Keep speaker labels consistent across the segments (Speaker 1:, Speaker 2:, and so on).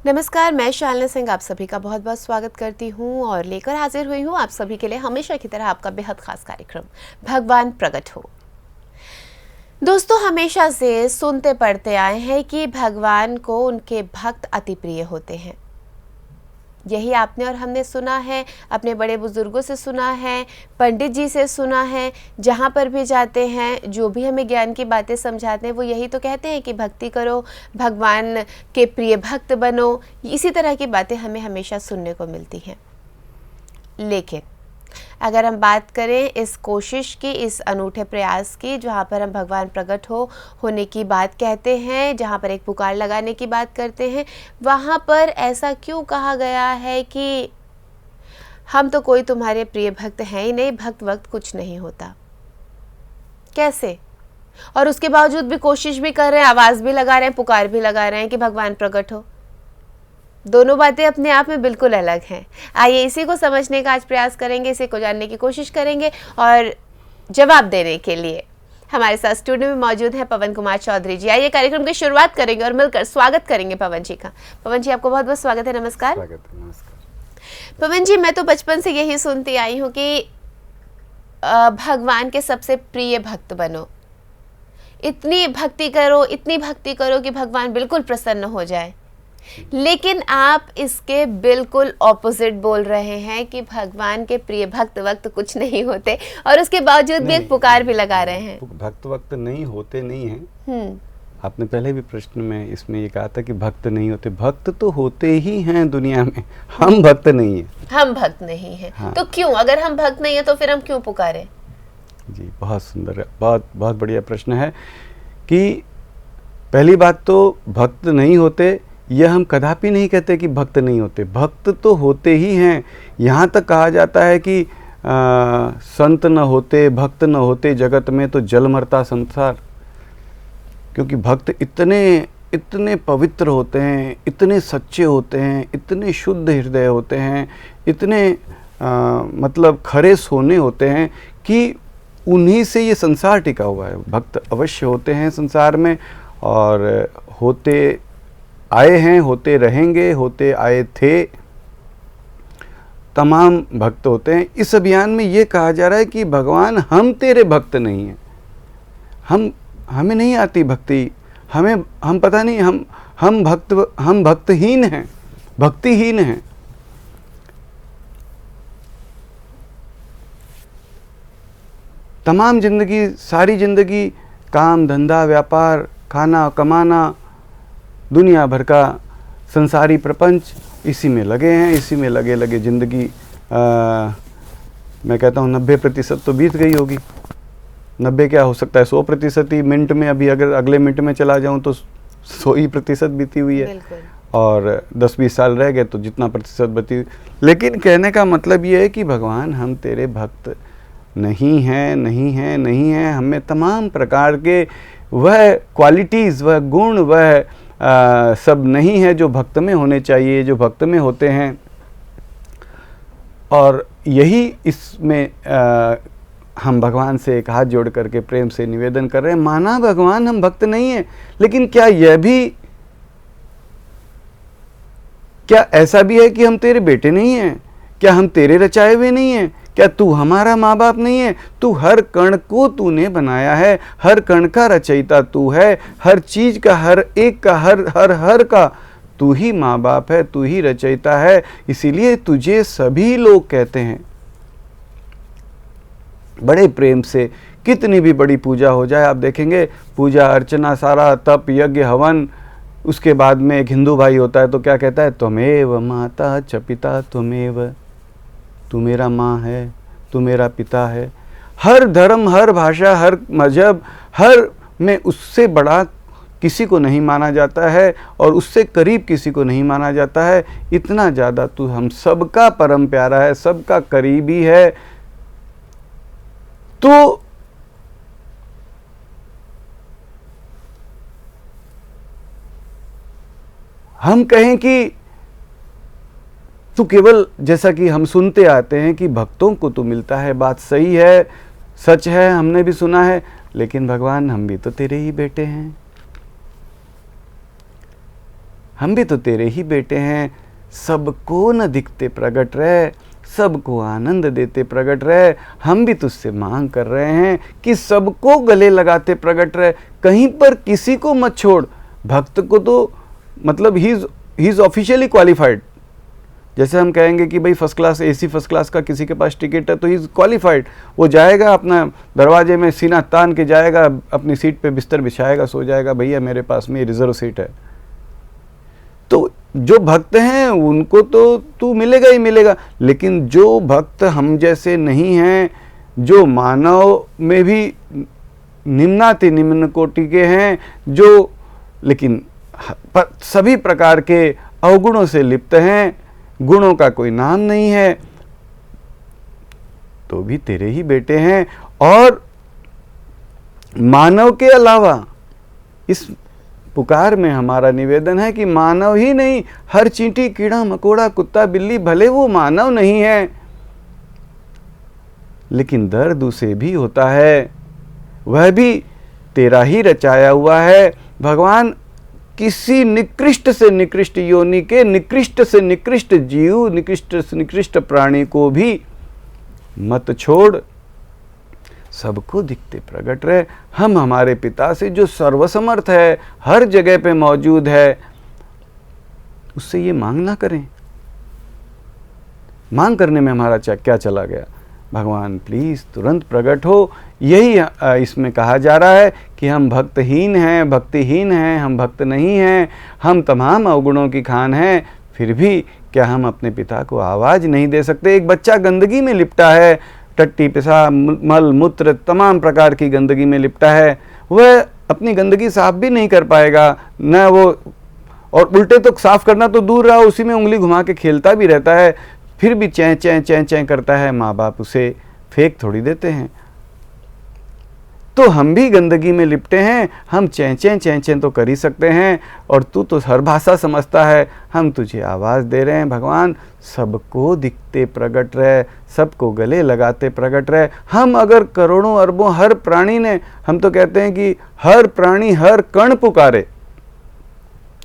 Speaker 1: नमस्कार, मैं शालिनी सिंह आप सभी का बहुत बहुत स्वागत करती हूँ और लेकर हाजिर हुई हूँ आप सभी के लिए हमेशा की तरह आपका बेहद खास कार्यक्रम भगवान प्रकट हो। दोस्तों, हमेशा से सुनते पढ़ते आए हैं कि भगवान को उनके भक्त अति प्रिय होते हैं। यही आपने और हमने सुना है, अपने बड़े बुजुर्गों से सुना है, पंडित जी से सुना है। जहाँ पर भी जाते हैं, जो भी हमें ज्ञान की बातें समझाते हैं, वो यही तो कहते हैं कि भक्ति करो, भगवान के प्रिय भक्त बनो। इसी तरह की बातें हमें हमेशा सुनने को मिलती हैं। लेकिन अगर हम बात करें इस कोशिश की, इस अनूठे प्रयास की, जहाँ पर हम भगवान प्रकट होने की बात कहते हैं, जहाँ पर एक पुकार लगाने की बात करते हैं, वहाँ पर ऐसा क्यों कहा गया है कि हम तो कोई तुम्हारे प्रिय भक्त हैं ही नहीं, भक्त वक्त कुछ नहीं होता? कैसे? और उसके बावजूद भी कोशिश भी कर रहे हैं, आवाज़ भी लगा रहे हैं, पुकार भी लगा रहे हैं कि भगवान प्रकट हो। दोनों बातें अपने आप में बिल्कुल अलग हैं। आइए इसी को समझने का आज प्रयास करेंगे, इसी को जानने की कोशिश करेंगे और जवाब देने के लिए हमारे साथ स्टूडियो में मौजूद है पवन कुमार चौधरी जी। आइए कार्यक्रम की शुरुआत करेंगे और मिलकर स्वागत करेंगे पवन जी का। पवन जी, आपको बहुत बहुत स्वागत है। नमस्कार।
Speaker 2: नमस्कार
Speaker 1: पवन जी, मैं तो बचपन से यही सुनती आई हूँ कि भगवान के सबसे प्रिय भक्त बनो, इतनी भक्ति करो कि भगवान बिल्कुल प्रसन्न हो जाए। लेकिन आप इसके बिल्कुल ऑपोजिट बोल रहे हैं कि भगवान के प्रिय भक्त वक्त कुछ नहीं होते और उसके बावजूद भी एक पुकार भी लगा रहे हैं।
Speaker 2: भक्त वक्त नहीं होते नहीं हैं। आपने पहले भी प्रश्न में इसमें ये कहा था कि भक्त नहीं होते। भक्त तो होते ही हैं दुनिया में, हम भक्त नहीं हैं।
Speaker 1: हम भक्त नहीं हैं।
Speaker 2: हाँ।
Speaker 1: तो क्यों? अगर हम भक्त नहीं है तो फिर हम क्यों पुकारें?
Speaker 2: जी, बहुत सुंदर है, बहुत बहुत बढ़िया प्रश्न है कि पहली बात तो भक्त नहीं होते यह हम कदापि नहीं कहते कि भक्त नहीं होते। भक्त तो होते ही हैं। यहाँ तक कहा जाता है कि संत न होते, भक्त न होते, जगत में तो जल मरता संसार। क्योंकि भक्त इतने पवित्र होते हैं, इतने सच्चे होते हैं, इतने शुद्ध हृदय होते हैं, इतने मतलब खरे सोने होते हैं कि उन्हीं से ये संसार टिका हुआ है। भक्त अवश्य होते हैं संसार में और होते आए हैं, होते रहेंगे, होते आए थे, तमाम भक्त होते हैं। इस अभियान में ये कहा जा रहा है कि भगवान हम तेरे भक्त नहीं हैं, हमें नहीं आती भक्ति, हम पता नहीं, हम भक्तहीन हैं, भक्तिहीन हैं। तमाम जिंदगी, सारी जिंदगी काम धंधा व्यापार, खाना कमाना, दुनिया भर का संसारी प्रपंच, इसी में लगे हैं, इसी में लगे लगे जिंदगी मैं कहता हूँ 90% तो बीत गई होगी। 90 क्या हो सकता है, 100% ही। मिनट में अभी अगर अगले मिनट में चला जाऊँ तो 100% बीती हुई है और 10-20 साल रह गए तो जितना प्रतिशत बची। लेकिन कहने का मतलब ये है कि भगवान हम तेरे भक्त नहीं हैं। हमें तमाम प्रकार के वह क्वालिटीज़, वह गुण, वह सब नहीं है जो भक्त में होने चाहिए, जो भक्त में होते हैं। और यही इसमें हम भगवान से एक हाथ जोड़ करके प्रेम से निवेदन कर रहे हैं। माना भगवान हम भक्त नहीं हैं, लेकिन क्या ऐसा भी है कि हम तेरे बेटे नहीं हैं? क्या हम तेरे रचाए हुए नहीं हैं? क्या तू हमारा माँ बाप नहीं है? तू हर कण को तूने बनाया है, हर कण का रचयिता तू है, हर चीज का, हर एक का, हर का तू ही माँ बाप है, तू ही रचयिता है। इसीलिए तुझे सभी लोग कहते हैं। बड़े प्रेम से कितनी भी बड़ी पूजा हो जाए, आप देखेंगे पूजा अर्चना, सारा तप यज्ञ हवन, उसके बाद में एक हिंदू भाई होता है तो क्या कहता है? त्वमेव माता च पिता त्वमेव, तू मेरा माँ है, तू मेरा पिता है। हर धर्म, हर भाषा, हर मजहब, हर में उससे बड़ा किसी को नहीं माना जाता है और उससे करीब किसी को नहीं माना जाता है। इतना ज़्यादा तू हम सबका परम प्यारा है, सबका करीबी है। तो हम कहें कि तू केवल, जैसा कि हम सुनते आते हैं कि भक्तों को तो मिलता है, बात सही है, सच है, हमने भी सुना है, लेकिन भगवान हम भी तो तेरे ही बेटे हैं। हम भी तो तेरे ही बेटे हैं, सबको न दिखते प्रगट रहे, सबको आनंद देते प्रगट रहे। हम भी तुझसे मांग कर रहे हैं कि सबको गले लगाते प्रगट रहे, कहीं पर किसी को मत छोड़। भक्त को तो मतलब ही इज ऑफिशियली क्वालिफाइड। जैसे हम कहेंगे कि भाई first class AC first class का किसी के पास टिकट है तो ही इज क्वालिफाइड। वो जाएगा अपना दरवाजे में सीना तान के जाएगा, अपनी सीट पे बिस्तर बिछाएगा, सो जाएगा, भैया मेरे पास में रिजर्व सीट है। तो जो भक्त हैं उनको तो तू मिलेगा ही मिलेगा, लेकिन जो भक्त हम जैसे नहीं हैं, जो मानव में भी निम्नाति निम्न कोटि के हैं, जो लेकिन सभी प्रकार के अवगुणों से लिप्त हैं, गुणों का कोई नाम नहीं है, तो भी तेरे ही बेटे हैं। और मानव के अलावा इस पुकार में हमारा निवेदन है कि मानव ही नहीं, हर चींटी कीड़ा मकोड़ा कुत्ता बिल्ली भले वो मानव नहीं है, लेकिन दर्द उसे भी होता है, वह भी तेरा ही रचाया हुआ है। भगवान किसी निकृष्ट से निकृष्ट योनि के, निकृष्ट से निकृष्ट जीव, निकृष्ट से निकृष्ट प्राणी को भी मत छोड़, सबको दिखते प्रगट रहे। हम हमारे पिता से जो सर्वसमर्थ है, हर जगह पे मौजूद है, उससे ये मांग ना करें। मांग करने में हमारा क्या चला गया? भगवान प्लीज तुरंत प्रकट हो। यही इसमें कहा जा रहा है कि हम भक्तहीन हैं, भक्तिहीन हैं, हम भक्त नहीं हैं, हम तमाम अवगुणों की खान हैं, फिर भी क्या हम अपने पिता को आवाज़ नहीं दे सकते? एक बच्चा गंदगी में लिपटा है, टट्टी पेशाब मल मूत्र तमाम प्रकार की गंदगी में लिपटा है, वह अपनी गंदगी साफ भी नहीं कर पाएगा न वो, और उल्टे तो साफ करना तो दूर रहा, उसी में उंगली घुमा के खेलता भी रहता है, फिर भी चैं चैं चैं चैं करता है। माँ बाप उसे फेंक थोड़ी देते हैं। तो हम भी गंदगी में लिपटे हैं, हम चैं चैं चैं चैं तो कर ही सकते हैं, और तू तो हर भाषा समझता है। हम तुझे आवाज़ दे रहे हैं भगवान, सबको दिखते प्रगट रहे, सबको गले लगाते प्रगट रहे। हम अगर करोड़ों अरबों हर प्राणी ने, हम तो कहते हैं कि हर प्राणी हर कण पुकारे,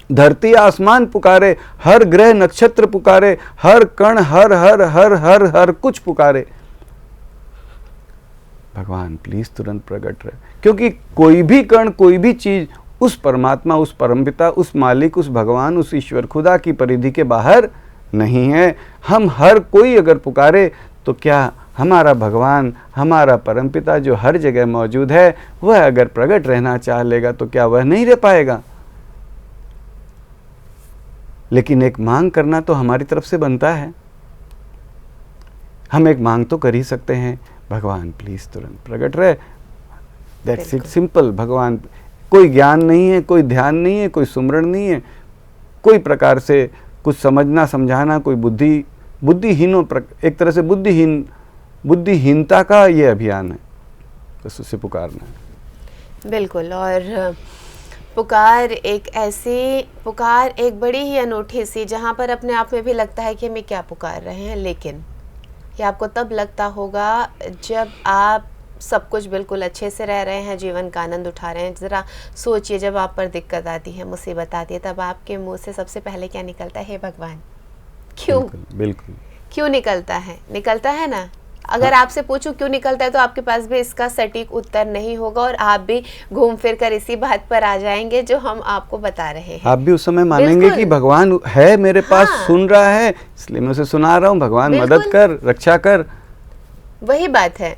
Speaker 2: धरती आसमान पुकारे, हर ग्रह नक्षत्र पुकारे, हर कण हर हर हर हर हर कुछ पुकारे, भगवान प्लीज तुरंत प्रकट रहे। क्योंकि कोई भी कण, कोई भी चीज उस परमात्मा, उस परमपिता, उस मालिक, उस भगवान, उस ईश्वर खुदा की परिधि के बाहर नहीं है। हम हर कोई अगर पुकारे तो क्या हमारा भगवान, हमारा परमपिता जो हर जगह मौजूद है, वह अगर प्रकट रहना चाह लेगा तो क्या वह नहीं रह पाएगा? लेकिन एक मांग करना तो हमारी तरफ से बनता है। हम एक मांग तो कर ही सकते हैं, भगवान प्लीज तुरंत प्रकट रहे। That's it, simple. भगवान, कोई ज्ञान नहीं है, कोई ध्यान नहीं है, कोई सुमरण नहीं है, कोई प्रकार से कुछ समझना समझाना, कोई बुद्धिहीनों, एक तरह से बुद्धिहीनता का ये अभियान है, बस उसे पुकारना है।
Speaker 1: बिल्कुल। और पुकार एक बड़ी ही अनूठी सी, जहाँ पर अपने आप में भी लगता है कि हमें क्या पुकार रहे हैं, लेकिन ये आपको तब लगता होगा जब आप सब कुछ बिल्कुल अच्छे से रह रहे हैं, जीवन का आनंद उठा रहे हैं। ज़रा सोचिए, जब आप पर दिक्कत आती है, मुसीबत आती है, तब आपके मुंह से सबसे पहले क्या निकलता है? हे भगवान। क्यों?
Speaker 2: बिल्कुल
Speaker 1: क्यों निकलता है ना? अगर आपसे पूछूं क्यों निकलता है तो आपके पास भी इसका सटीक उत्तर नहीं होगा, और आप भी घूम फिर कर इसी बात पर आ जाएंगे जो हम आपको बता रहे हैं।
Speaker 2: आप भी उस समय मानेंगे कि भगवान है मेरे पास, सुन रहा है, इसलिए मैं उसे सुना रहा हूँ। भगवान मदद कर, रक्षा कर।
Speaker 1: वही बात है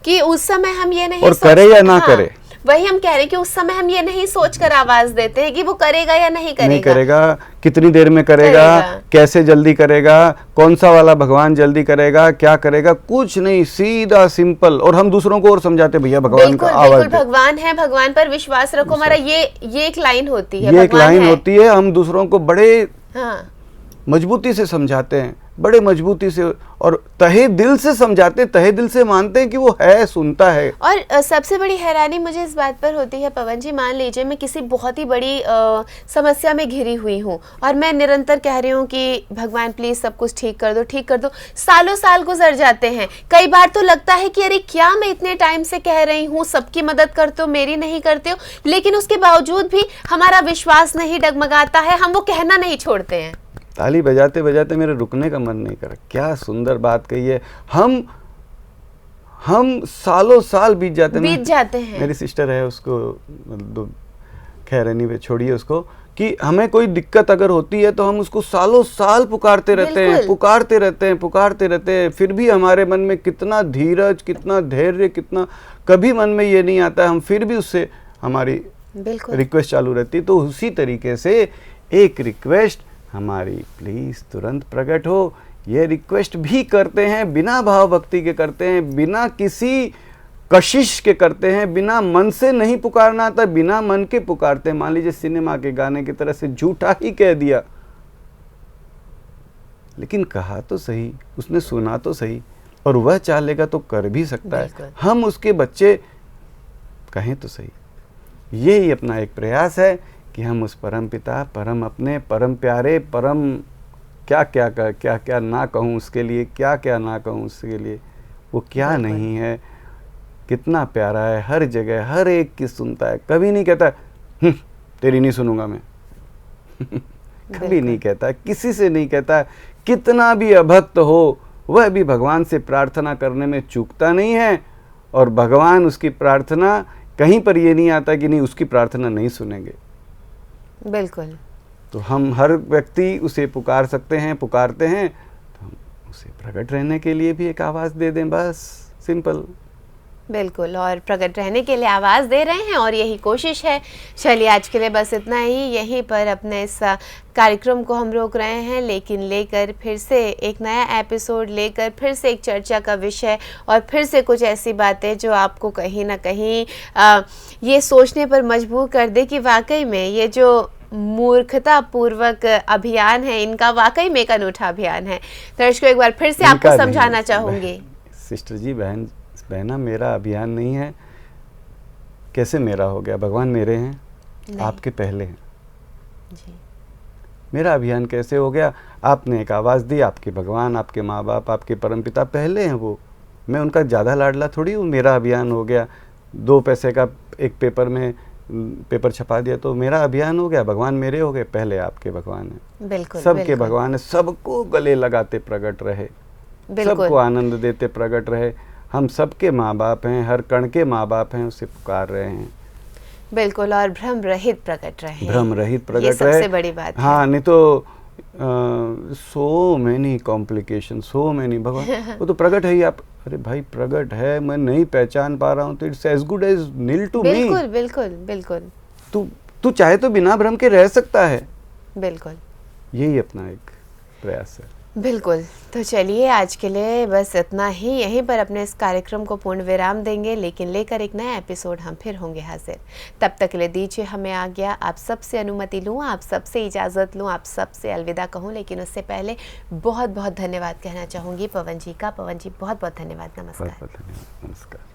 Speaker 1: कि उस समय हम ये नहीं,
Speaker 2: और करे या ना करे,
Speaker 1: वही हम कह रहे हैं कि उस समय हम ये नहीं सोचकर आवाज देते हैं कि वो करेगा या नहीं
Speaker 2: करेगा, कितनी देर में करेगा, कैसे जल्दी करेगा, कौन सा वाला भगवान जल्दी करेगा, क्या करेगा, कुछ नहीं, सीधा सिंपल। और हम दूसरों को और समझाते, भैया भगवान का आवाज
Speaker 1: बिल्कुल, भगवान है, भगवान पर विश्वास रखो। हमारा ये एक लाइन होती है,
Speaker 2: ये एक लाइन होती है। हम दूसरों को बड़े मजबूती से समझाते हैं, बड़े मजबूती से और तहे दिल से समझाते, तहे दिल से मानते हैं कि वो है, सुनता है।
Speaker 1: और सबसे बड़ी हैरानी मुझे इस बात पर होती है पवन जी, मान लीजिए मैं किसी बहुत ही बड़ी समस्या में घिरी हुई हूँ और मैं निरंतर कह रही हूँ कि भगवान प्लीज सब कुछ ठीक कर दो, ठीक कर दो। सालों साल गुजर जाते हैं, कई बार तो लगता है कि अरे क्या मैं इतने टाइम से कह रही हूँ, सबकी मदद करते हो, मेरी नहीं करते हो, लेकिन उसके बावजूद भी हमारा विश्वास नहीं डगमगाता है, हम वो कहना नहीं छोड़ते हैं।
Speaker 2: ताली बजाते बजाते मेरे रुकने का मन नहीं करा। क्या सुंदर बात कही है। हम सालों साल बीत जाते हैं। मेरी सिस्टर है, उसको मतलब खैर एनीवे छोड़िए उसको, कि हमें कोई दिक्कत अगर होती है तो हम उसको सालों साल पुकारते रहते हैं, फिर भी हमारे मन में कितना धीरज, कितना धैर्य, कितना कभी मन में ये नहीं आता, हम फिर भी उससे हमारी रिक्वेस्ट चालू रहती। तो उसी तरीके से एक रिक्वेस्ट हमारी, प्लीज तुरंत प्रकट हो, ये रिक्वेस्ट भी करते हैं, बिना भाव भक्ति के करते हैं, बिना किसी कशिश के करते हैं, बिना मन से नहीं पुकारना आता, बिना मन के पुकारते हैं। मान लीजिए सिनेमा के गाने की तरह से झूठा ही कह दिया, लेकिन कहा तो सही, उसने सुना तो सही, और वह चाह लेगा तो कर भी सकता है। हम उसके बच्चे कहें तो सही। यही अपना एक प्रयास है कि हम उस परम पिता, परम अपने, परम प्यारे, परम क्या ना कहूँ उसके लिए, क्या ना कहूँ उसके लिए, वो क्या नहीं है, कितना प्यारा है, हर जगह हर एक की सुनता है। कभी नहीं कहता तेरी नहीं सुनूंगा मैं कभी नहीं कहता, किसी से नहीं कहता। कितना भी अभक्त हो वह भी भगवान से प्रार्थना करने में चूकता नहीं है, और भगवान उसकी प्रार्थना कहीं पर ये नहीं आता कि नहीं उसकी प्रार्थना नहीं सुनेंगे।
Speaker 1: बिल्कुल।
Speaker 2: तो हम हर व्यक्ति उसे पुकार सकते हैं, पुकारते हैं, तो हम उसे प्रकट रहने के लिए भी एक आवाज़ दे दें, बस सिंपल।
Speaker 1: बिल्कुल, और प्रकट रहने के लिए आवाज़ दे रहे हैं और यही कोशिश है। चलिए आज के लिए बस इतना ही, यहीं पर अपने इस कार्यक्रम को हम रोक रहे हैं, लेकिन लेकर फिर से एक नया एपिसोड लेकर फिर से एक चर्चा का विषय और फिर से कुछ ऐसी बातें जो आपको कहीं ना कहीं ये सोचने पर मजबूर कर दे कि वाकई में ये जो मूर्खता पूर्वक अभियान है, इनका वाकई में एक अनूठा अभियान है। दर्शकों एक बार फिर से आपको समझाना चाहूँगी।
Speaker 2: सिस्टर जी, बहना, मेरा अभियान नहीं है। कैसे मेरा हो गया? भगवान मेरे हैं, आपके पहले हैं
Speaker 1: जी।
Speaker 2: मेरा अभियान कैसे हो गया? आपने एक आवाज़ दी, आपके भगवान, आपके माँ बाप, आपके परमपिता पहले हैं। वो मैं उनका ज़्यादा लाडला थोड़ी हूँ। मेरा अभियान हो गया, 2 पैसे का एक पेपर छपा दिया तो मेरा अभियान हो गया। भगवान मेरे हो गए, पहले आपके भगवान हैं।
Speaker 1: बिल्कुल,
Speaker 2: सबके भगवान है, सबको गले लगाते प्रकट रहे, सबको आनंद देते प्रकट रहे। हम सबके माँ बाप हैं, हर कण के माँ बाप हैं, उसे पुकार रहे हैं।
Speaker 1: बिल्कुल, और भ्रम रहित प्रकट रहे,
Speaker 2: भ्रम रहित प्रकट रहे,
Speaker 1: ये सबसे बड़ी बात है।
Speaker 2: हाँ, नहीं तो so many complication, so many. भगवान वो तो प्रकट है ही। आप अरे भाई प्रकट है, मैं नहीं पहचान पा रहा हूँ तो it's as good as nil to me.
Speaker 1: बिल्कुल बिल्कुल बिल्कुल।
Speaker 2: तू चाहे तो बिना भ्रम के रह सकता है।
Speaker 1: बिल्कुल,
Speaker 2: यही अपना एक प्रयास है।
Speaker 1: बिल्कुल। तो चलिए आज के लिए बस इतना ही, यहीं पर अपने इस कार्यक्रम को पूर्ण विराम देंगे, लेकिन लेकर एक नया एपिसोड हम फिर होंगे हाजिर। तब तक के लिए दीजिए हमें आज्ञा। आप सबसे अनुमति लूँ, आप सबसे इजाज़त लूँ, आप सबसे अलविदा कहूँ, लेकिन उससे पहले बहुत बहुत धन्यवाद कहना चाहूँगी पवन जी का। पवन जी बहुत बहुत धन्यवाद, नमस्कार।
Speaker 2: बहुत बहुत धन्यवाद, नमस्कार।